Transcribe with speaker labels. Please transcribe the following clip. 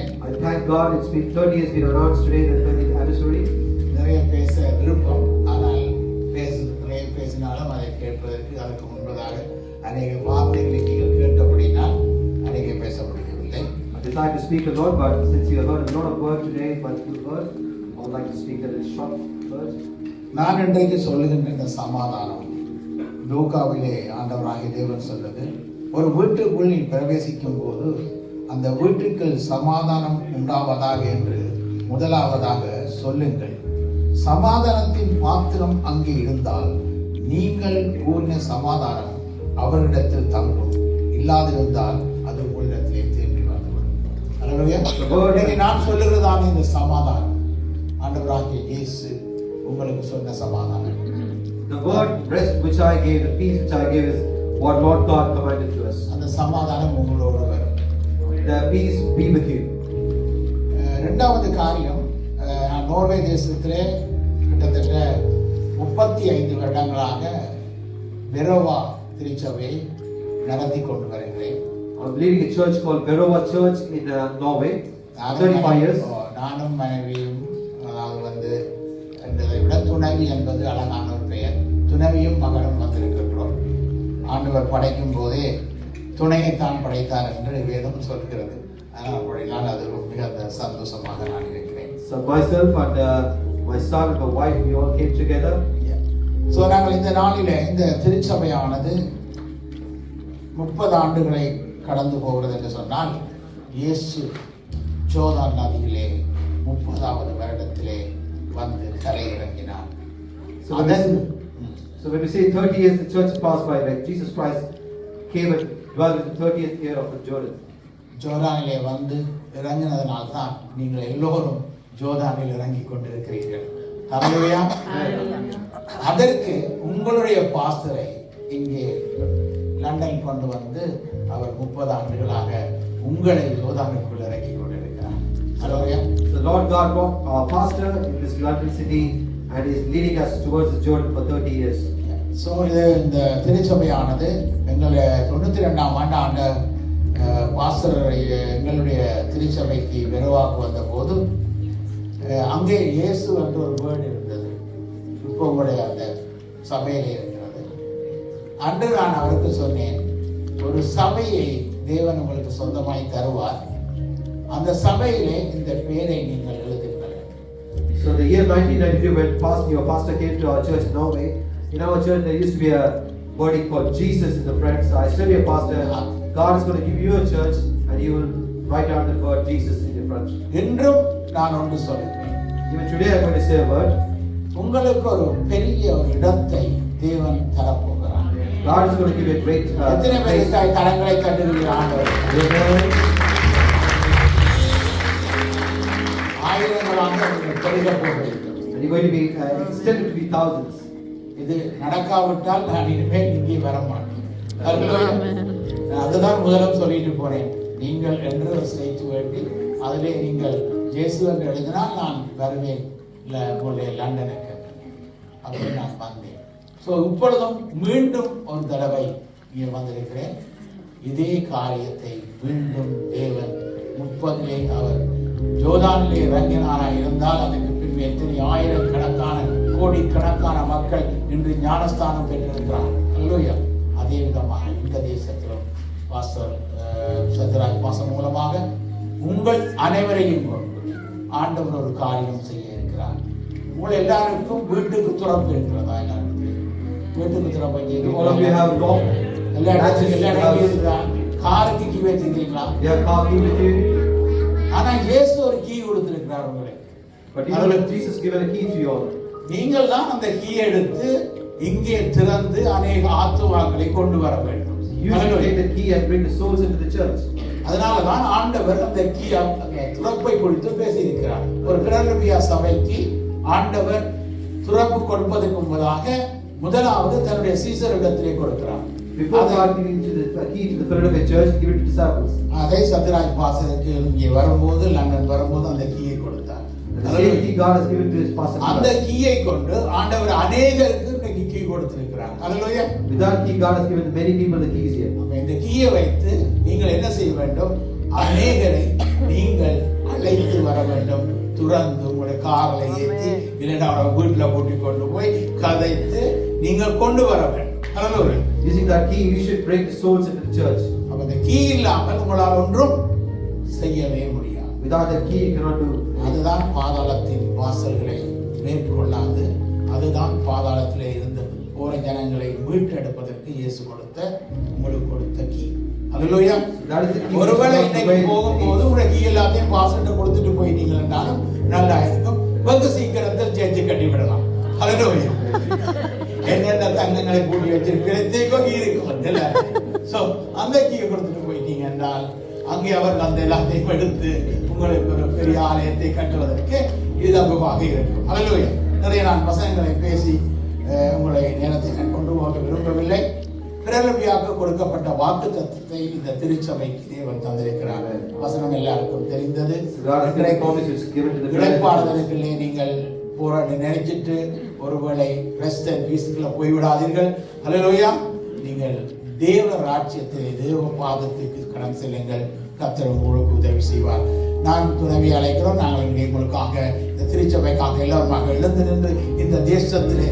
Speaker 1: கொண்டிருக்கிறேன்.
Speaker 2: I thank God it's been 30 years been announced today, the 30th anniversary.
Speaker 1: நிறைய பேச விருப்பம், ஆனால் நிறைய பேசினாலும் அதை கேட்பதற்கு அதற்கு முன்பதாக அநேக வார்த்தைகளை நீங்கள் கேட்டபடினால் அநேக பேச முடியவில்லை.
Speaker 2: I decided to speak a lot, but since you have heard a lot of word today, but you heard, I would like to speak a little short first.
Speaker 1: நான் இன்றைக்கு சொல்லுகின்ற இந்த சமாதானம் லூக்காவிலே ஆண்டவராகிய தேவன் சொல்றது, ஒரு வீட்டுக்குள் நீ பிரவேசிக்கும் போது அந்த வீட்டுக்குள் சமாதானம் உண்டாவதாக என்று முதலாவதாக சொல்லுங்கள். சமாதானத்தின் பாத்திரம் அங்கே இருந்தால் நீங்கள் கூறின சமாதானம் அவரிடத்தில் தங்கும், இல்லாதிருந்தால் அது உங்களிடத்திலே திரும்பி வந்துவிடும். நான் சொல்லுகிறதான இந்த சமாதானம் ஆண்டவராகிய இயேசு உங்களுக்கு சொன்ன சமாதானம்.
Speaker 2: The word rest which I gave, the peace which I gave is what Lord God commanded to us.
Speaker 1: அந்த சமாதானம் உங்களோடு வரும்.
Speaker 2: The peace be with you.
Speaker 1: இரண்டாவது காரியம், நான் நோர்வே தேசத்திலே கிட்டத்தட்ட 35 வருடங்களாக பெரோவா திருச்சபை நடத்தி கொண்டு வருகிறேன்.
Speaker 2: I'm leading a church called Berova Church in Norway. 35 years.
Speaker 1: நானும் மனைவியும், அதாவது என்பதை விட துணைவி என்பது அழகான ஒரு பெயர், துணைவியும் மகனும் வந்திருக்கின்றோம். ஆண்டவர் படைக்கும் போதே துணையைத்தான் படைத்தார் என்று வேதம் சொல்கிறது. அப்படினால் அது மிக சந்தோஷமாக நான் இருக்கிறேன்.
Speaker 2: So myself and my son and my wife, we all came together.
Speaker 1: So நாங்கள் இந்த நாளில் இந்த திருச்சபையானது 30 ஆண்டுகளை கடந்து போகிறது என்று சொன்னால், இயேசு ஜோர்தான் நதியிலே 30வது வருடத்திலே வந்து கரையிறங்கினார்.
Speaker 2: So when we say 30 years, the church passed by, like Jesus Christ came and dwelt in the 30th year of the Jordan.
Speaker 1: ஜோர்தானிலே வந்து இறங்கினதனால்தான் நீங்கள் எல்லோரும் ஜோர்தானில் இறங்கி கொண்டிருக்கிறீர்கள். ஹல்லேலூயா. அதற்கு உங்களுடைய பாஸ்டரை இங்கே லண்டன் கொண்டு வந்து அவர் 30 ஆண்டுகளாக உங்களை ஜோர்தானுக்குள் இறங்கி கொண்டிருக்கிறார். ஹல்லேலூயா.
Speaker 2: The Lord God brought our pastor in this London city and is leading us towards the Jordan for 30 years.
Speaker 1: So இது இந்த திருச்சபையானது எங்களுடைய 92ஆம் ஆண்டு பாஸ்டர் எங்களுடைய திருச்சபைக்கு வெறுவாக்கு வந்த போது அங்கே இயேசு என்ற ஒரு வேர்டு இருந்தது. இப்போ உங்களுடைய அந்த சபையிலே இருக்கிறது. அன்று நான் அவருக்கு சொன்னேன், ஒரு சபையை தேவன் உங்களுக்கு சொந்தமாய் தருவார், அந்த சபையிலே இந்த பேரை நீங்கள் எழுதுங்கள்.
Speaker 2: So the year 1992, when your pastor came to our church in Norway, in our church there used to be a wording called Jesus in the front. So I said to your pastor, God is going to give you a church and you will write down the word Jesus in the front.
Speaker 1: என்றும் நான் ஒன்று சொல்கிறேன்.
Speaker 2: Even today I'm going to say a word.
Speaker 1: உங்களுக்கு ஒரு பெரிய ஒரு இடத்தை தேவன் தரப்போகிறார்.
Speaker 2: God is going to give you a great
Speaker 1: எத்தனை பேர் கரங்களை தட்டுகிறீர்கள் ஆண்டவர்? ஆயிரங்களாக நீங்கள் பெருக போகிறீர்கள்.
Speaker 2: And you're going to be extended to be thousands.
Speaker 1: இது நடக்காவிட்டால் நான் இனிமேல் இங்கே வர மாட்டேன். அதுதான் முதலும் சொல்லிட்டு போறேன். நீங்கள் என்று ஒரு ஸ்டேஜ் வேண்டி அதிலே நீங்கள் இயேசு என்று எழுதினால் நான் வருவேன் லண்டனுக்கு. அப்படி நான் வந்தேன். ஸோ இப்பொழுதும் மீண்டும் ஒரு தடவை இங்கே வந்திருக்கிறேன். இதே காரியத்தை மீண்டும் தேவன் 30 அவர் ஜோர்தானிலே இறங்கினாராக இருந்தால் அதற்கு பின்பு எத்தனை ஆயிரக்கணக்கான கோடிக்கணக்கான மக்கள் இன்று ஞானஸ்தானம் பெற்றிருக்கிறார். அல்லேலூயா. அதே விதமாக இந்த தேசத்திலும் பாஸ்டர் சத்ராஜ் பாஸ்டர் மூலமாக உங்கள் அனைவரையும் ஆண்டவர் ஒரு காரியம் செய்ய இருக்கிறார். உங்கள் எல்லாருக்கும் வீட்டுக்கு துறப்பு இருக்கிறதா? எல்லாருக்கும் வீட்டுக்கு துறப்பு காருக்கு கீ வச்சிருக்கீங்களா? ஆனா இயேசு ஒரு கீ கொடுத்திருக்கிறார் உங்களுக்கு. நீங்கள் தான் அந்த கீ எடுத்து இங்கே திறந்து அநேக ஆத்துமாக்களை கொண்டு வர வேண்டும். அதனாலதான் ஆண்டவர் அந்த கீ துறப்பை குறித்து பேசியிருக்கிறார். ஒரு பிலதெல்பியா சபைக்கு ஆண்டவர் துறப்பு கொடுப்பதற்கு முன்பதாக முதலாவது தன்னுடைய சீசரிடத்திலே கொடுக்கிறார். அதை சத்ராஜ் பாஸ்டருக்கு இங்கே வரும்போது லண்டன் வரும்போது அந்த கீயை கொடுத்தார். அந்த கீயை கொண்டு ஆண்டவர் அநேகருக்கு இன்னைக்கு கீ கொடுத்திருக்கிறார். அல்லேலூயா.
Speaker 2: Without key, God has given many people the keys here.
Speaker 1: இந்த கீயை வைத்து நீங்கள் என்ன செய்ய வேண்டும்? அநேகரை நீங்கள் துறந்து உங்களுடைய காரில் ஏற்றி இல்லைன்னா அவரை வீட்டில் கூட்டிக் கொண்டு போய் கதைத்து நீங்கள் கொண்டு வர வேண்டும். ஹல்லேலூயா.
Speaker 2: Using that key, you should bring the souls into the church.
Speaker 1: அப்ப அந்த கீ இல்லாமல் உங்களால் ஒன்றும் செய்யவே முடியாது.
Speaker 2: Without that key, you cannot do.
Speaker 1: அதுதான் பாதாளத்தின் வாசல்களை மேற்கொள்ளாது, அதுதான் பாதாளத்திலே இருந்து போற ஜனங்களை மீட்டெடுப்பதற்கு இயேசு கொடுத்த கீ. ஹல்லேலூயா. ஒருவேளை இன்னைக்கு போகும்போது உங்க கீ எல்லாத்தையும் பாஸ்டர்ட்ட கொடுத்துட்டு போயிட்டீங்க என்றாலும் நல்லா இருக்கும். வெகு சீக்கிரத்தில் சேர்த்து கட்டி விடலாம். ஹல்லேலூயா. என்னென்ன தங்கங்களை கூட்டி வச்சிருக்கிறதோ கீ இருக்கும். சோ அந்த கீயை கொடுத்துட்டு போயிட்டீங்க என்றால் அங்கே அவர் அந்த எல்லாத்தையும் எடுத்து உங்களுக்கு ஒரு பெரிய ஆலயத்தை கட்டுவதற்கு இலகுவாக இருக்கும். ஹல்லேலூயா. நிறைய நான் வசனங்களை பேசி உங்களை நேரத்தை நான் கொண்டு போக விரும்பவில்லை. பிரலபியாக கொடுக்கப்பட்ட வாக்கு தத்துவத்தை இந்த திருச்சபைக்கு தேவன் தந்திருக்கிறார். வசனம் எல்லாருக்கும் தெரிந்தது. இடைப்பாடுதலுக்குள்ளே நீங்கள் போராடி நினைச்சிட்டு ஒருவேளை ரெஸ்ட் அண்ட் பீஸ்க்குள்ள போய்விடாதீர்கள். ஹல்லேலூயா. நீங்கள் தேவ ராஜ்யத்திலே தேவ பாதத்துக்கு கடந்து செல்லுங்கள். கர்த்தர் உங்களுக்கு உதவி செய்வார். நான் துணவி அழைக்கிறோம். நாங்கள் உங்களுக்காக இந்த திருச்சபைக்காக எல்லாருமாக எழுந்து நின்று இந்த தேசத்திலே